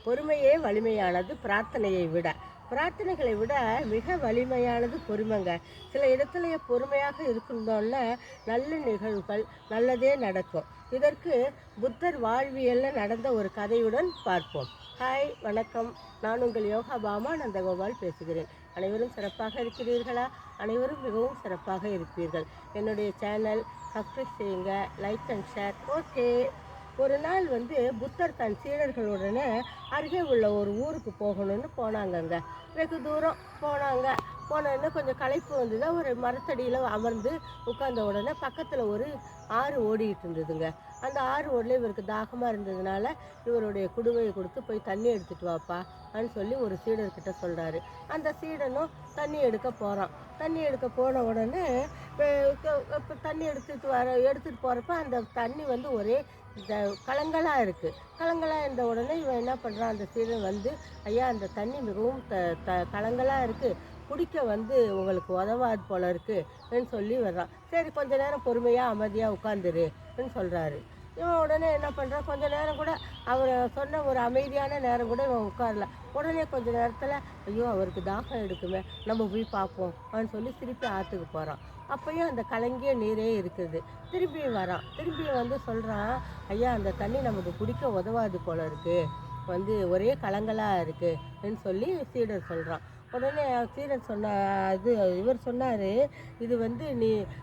பொறுமையே வலிமையானது பிரார்த்தனையை விட. பிரார்த்தனைகளை விட மிக வலிமையானது பொறுமைங்க. சில இடத்துல பொறுமையாக இருக்கின்றோன்னா நல்ல நிகழ்வுகள் நல்லதே நடக்கும். இதற்கு புத்தர் வாழ்வியலில் நடந்த ஒரு கதையுடன் பார்ப்போம். ஹாய், வணக்கம். நான் உங்கள் யோகா பாமா நந்தகோபால் பேசுகிறேன். அனைவரும் சிறப்பாக இருக்கிறீர்களா? அனைவரும் மிகவும் சிறப்பாக இருப்பீர்கள். என்னுடைய சேனல் சப்ஸ்கிரைப் செய்யுங்க, லைக் அண்ட் ஷேர். ஓகே. ஒரு நாள் புத்தர் தன் சீடர்களுடனே அருகே உள்ள ஒரு ஊருக்கு போகணும்னு போனாங்கங்க. வெகு தூரம் போனாங்க. போனோடனே கொஞ்சம் களைப்பு வந்தது. ஒரு மரத்தடியில் அமர்ந்து உட்கார்ந்த உடனே பக்கத்தில் ஒரு ஆறு ஓடிக்கிட்டு இருந்ததுங்க. அந்த ஆறு ஓடல இவருக்கு தாகமாக இருந்ததுனால இவருடைய குடுவையை கொடுத்து போய் தண்ணி எடுத்துகிட்டு வாப்பா அப்படின்னு சொல்லி ஒரு சீடர்கிட்ட சொல்கிறாரு. அந்த சீடனும் தண்ணி எடுக்க போகிறான். தண்ணி எடுக்க போன உடனே இப்போ தண்ணி எடுத்துகிட்டு போகிறப்ப அந்த தண்ணி ஒரே இந்த கலங்களாக இருக்குது. கலங்களாக இருந்த உடனே இவன் என்ன பண்ணுறான், அந்த சீடன் ஐயா அந்த தண்ணி மிகவும் கலங்களாக இருக்குது, குடிக்க உங்களுக்கு உதவாது போல இருக்குன்னு சொல்லி வர்றான். சரி, கொஞ்ச நேரம் பொறுமையாக அமைதியாக உட்காந்துருன்னு சொல்கிறாரு. இவன் உடனே என்ன பண்ணுறான், கொஞ்ச நேரம் கூட அவர் சொன்ன ஒரு அமைதியான நேரம் கூட இவன் உட்காரல. உடனே கொஞ்ச நேரத்தில் ஐயோ அவருக்கு தாகம் எடுக்குமே, நம்ம போய் பார்ப்போம் அப்படின்னு சொல்லி திருப்பி ஆற்றுக்கு போகிறான். அப்பயும் அந்த கலங்கிய நீரே இருக்குது. திரும்பியும் வரான். திரும்பியும் சொல்கிறான், ஐயா அந்த தண்ணி நமக்கு குடிக்க உதவாது போல இருக்குது, ஒரே கலங்களாக இருக்குன்னு சொல்லி சீடர் சொல்கிறான். உடனே சீடர் இவர் சொன்னார், இது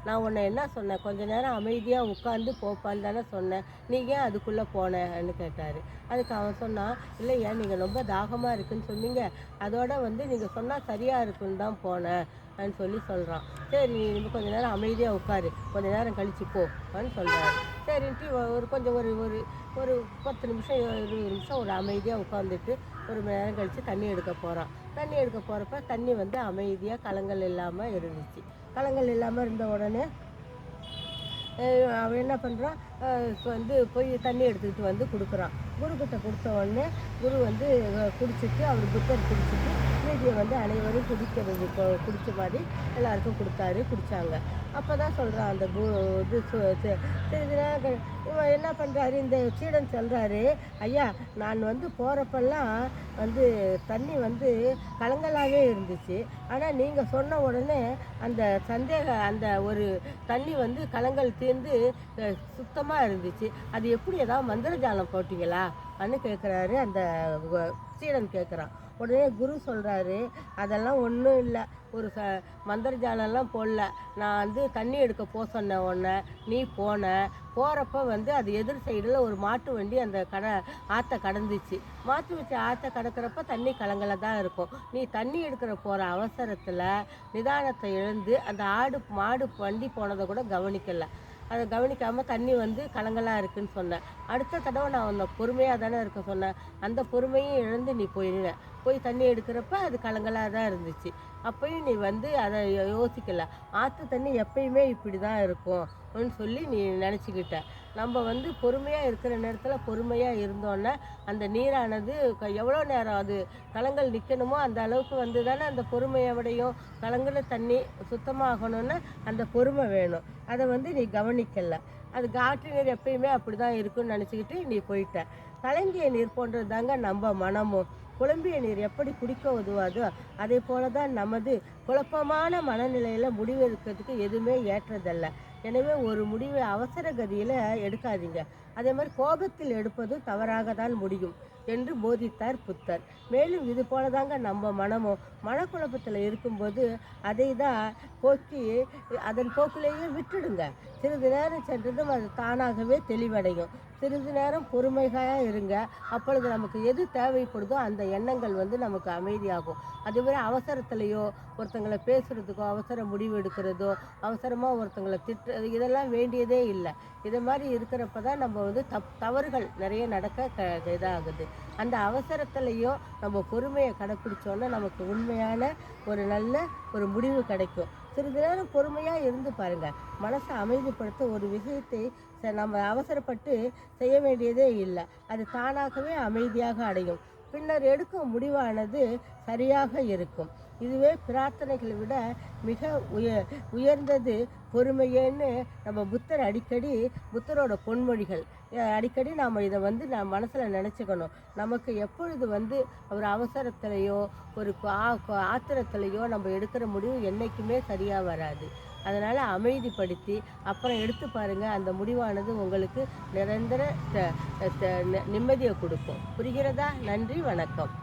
நான் உன்னை என்ன சொன்னேன், கொஞ்ச நேரம் அமைதியாக உட்காந்து போப்பான்னு தானே சொன்னேன், நீ ஏன் அதுக்குள்ளே போனேன்னு கேட்டார். அதுக்கு அவன் சொன்னான், இல்லையா நீங்கள் ரொம்ப தாகமாக இருக்குன்னு சொன்னீங்க, அதோட நீங்கள் சொன்னால் சரியாக இருக்குன்னு தான் போனேன் அப்படின்னு சொல்லி சொல்கிறான். சரி, நீ கொஞ்சம் நேரம் அமைதியாக உட்காரு, கொஞ்சம் நேரம் கழிச்சு போ அப்படின்னு சொல்கிறாரு. சரின்ட்டு ஒரு 10 நிமிஷம் 20 நிமிஷம் ஒரு அமைதியாக உட்காந்துட்டு ஒரு மணி நேரம் கழித்து தண்ணி எடுக்க போகிறான். தண்ணி எடுக்க போகிறப்ப தண்ணி அமைதியாக கலங்கள் இல்லாமல் இருந்துச்சு. கலங்கள் இல்லாமல் இருந்த உடனே அவன் என்ன பண்ணுறான், போய் தண்ணி எடுத்துக்கிட்டு கொடுக்குறான். குருக்கிட்ட கொடுத்த உடனே குரு குடிச்சிட்டு அவர் புத்தர் குடிச்சிட்டு மீதியை அனைவரும் குடித்த மாதிரி எல்லாருக்கும் குடித்தாங்க. அப்போ தான் சொல்கிறான் அந்த இவன் என்ன பண்ணுறாரு, இந்த சீடன் சொல்கிறாரு, ஐயா நான் போகிறப்பெல்லாம் தண்ணி கலங்களாகவே இருந்துச்சு, ஆனால் நீங்கள் சொன்ன உடனே அந்த அந்த ஒரு தண்ணி கலங்கள் தீர்ந்து சுத்தமாக இருந்துச்சு, அது எப்படி ஏதாவது மந்திரஜாலம் போட்டிங்களா அப்படின்னு கேட்குறாரு. அந்த சீடன் கேட்குறான். உடனே குரு சொல்கிறாரு, அதெல்லாம் ஒன்றும் இல்லை, ஒரு மந்திரஜாலம்லாம் போடல, நான் தண்ணி எடுக்க சொன்னேன் உடனே நீ போகிறப்ப அது எதிர் சைடில் ஒரு மாட்டு வண்டி அந்த ஆற்றை கடந்துச்சு. ஆற்றை கடக்கிறப்ப தண்ணி கலங்கல தான் இருக்கும். நீ தண்ணி எடுக்கிற போகிற அவசரத்தில் நிதானத்தை இழந்து அந்த மாடு வண்டி போனதை கூட கவனிக்கலை. அதை கவனிக்காமல் தண்ணி கலங்கலாக இருக்குன்னு சொன்னேன். அடுத்த தடவை நான் உன்னை பொறுமையாக தானே இருக்க சொன்னேன், அந்த பொறுமையும் இழந்து நீ போய் தண்ணி எடுக்கிறப்ப அது கலங்கலாக தான் இருந்துச்சு. அப்பயும் நீ அதை யோசிக்கலை, ஆற்று தண்ணி எப்பயுமே இப்படி தான் இருக்கும்னு சொல்லி நீ நினச்சிக்கிட்ட. நம்ம பொறுமையாக இருக்கிற நேரத்தில் பொறுமையாக இருந்தோன்னா அந்த நீரானது எவ்வளோ நேரம் அது கலங்கள் நிற்கணுமோ அந்த அளவுக்கு தானே அந்த பொறுமையை விடையும். கலங்குற தண்ணி சுத்தமாகணும்னா அந்த பொறுமை வேணும். அதை நீ கவனிக்கலை. அது ஆற்று நீர் எப்பயுமே அப்படி தான் இருக்குன்னு நினச்சிக்கிட்டு நீ போயிட்ட. கலங்கிய நீர் போன்றது தாங்க நம்ம மனமும். குழம்பிய நீர் எப்படி குடிக்க உதவாதோ அதே போல தான் நமது குழப்பமான மனநிலையில் முடிவெடுக்கிறதுக்கு எதுவுமே ஏற்றதல்ல. எனவே ஒரு முடிவை அவசர கதியில் எடுக்காதீங்க. அதே மாதிரி கோபத்தில் எடுப்பதும் தவறாக தான் முடியும் என்று போதித்தார் புத்தர். மேலும் இது போல தாங்க நம்ம மனமும் மனக்குழப்பத்தில் இருக்கும்போது அதை தான் போக்கி அதன் போக்கிலேயே விட்டுடுங்க. சிறிது நேரம் சென்றதும் அது தானாகவே தெளிவடையும். சிறிது நேரம் பொறுமையாக இருங்க. அப்பொழுது நமக்கு எது தேவைப்படுதோ அந்த எண்ணங்கள் நமக்கு அமைதியாகும். அதுமாதிரி அவசரத்துலையோ ஒருத்தங்களை பேசுகிறதுக்கோ அவசர முடிவு எடுக்கிறதோ அவசரமாக ஒருத்தங்களை திட்டுறது இதெல்லாம் வேண்டியதே இல்லை. இதை மாதிரி இருக்கிறப்ப தான் நம்ம தவறுகள் நிறைய நடக்க இதாகுது. அந்த அவசரத்துலையோ நம்ம பொறுமையை கடைப்பிடிச்சோன்னா நமக்கு உண்மையான ஒரு நல்ல ஒரு முடிவு கிடைக்கும். சிறிது நேரம் பொறுமையாக இருந்து பாருங்கள். மனசை அமைதிப்படுத்த ஒரு விஷயத்தை நம்ம அவசரப்பட்டு செய்ய வேண்டியதே இல்லை. அது தானாகவே அமைதியாக அடையும். பின்னர் எடுக்கும் முடிவானது சரியாக இருக்கும். இதுவே பிரார்த்தனைகளை விட மிக உயர்ந்தது பொறுமையேன்னு நம்ம புத்தரோட பொன்மொழிகள். அடிக்கடி நாம் இதை வந்து மனசில் நினச்சிக்கணும். நமக்கு எப்பொழுது வந்து ஒரு அவசரத்திலையோ ஒரு ஆத்திரத்திலையோ நம்ம எடுக்கிற முடிவு என்றைக்குமே சரியாக வராது. அதனால் அமைதிப்படுத்தி அப்புறம் எடுத்து பாருங்கள், அந்த முடிவானது உங்களுக்கு நிரந்தர நிம்மதியை கொடுக்கும். புரிகிறதா? நன்றி, வணக்கம்.